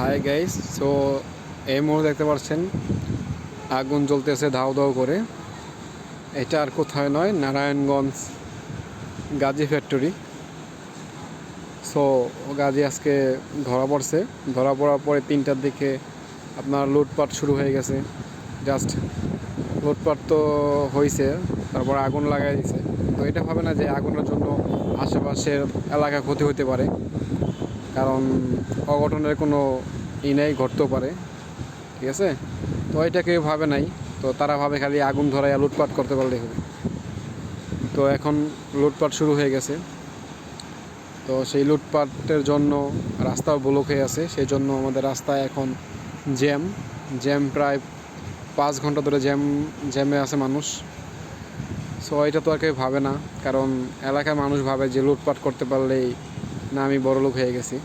Hi guys, so এই মুহূর্তে দেখতে পাচ্ছেন আগুন জ্বলতেছে ধাও ধাও করে। এটা আর কোথায় নয়, নারায়ণগঞ্জ গাজী ফ্যাক্টরি। সো গাজী আজকে ধরা পড়ছে। ধরা পড়ার পরে 3টার দিকে আপনার লুটপাট শুরু হয়ে গেছে। জাস্ট লুটপাট তো হয়েছে, তারপর আগুন লাগাই দিছে। তো এটা ভাবে না যে আগুনের জন্য আশেপাশের এলাকা ক্ষতি হতে পারে, কারণ অঘটনের কোনো নেই, ঘটতেও পারে। ঠিক আছে, তো এটা কেউ ভাবে নাই। তো তারা ভাবে খালি আগুন ধরাইয়া লুটপাট করতে পারলেই হবে। তো এখন লুটপাট শুরু হয়ে গেছে। তো সেই লুটপাটের জন্য রাস্তাও ব্লক হয়ে আছে। সেই জন্য আমাদের রাস্তায় এখন জ্যাম জ্যাম প্রায় 5 ঘন্টা ধরে জ্যামে আছে মানুষ। সো এটা তো আর কেউ ভাবে না, কারণ এলাকার মানুষ ভাবে যে লুটপাট করতে পারলেই না আমি বড়লোক হয়ে গেছি।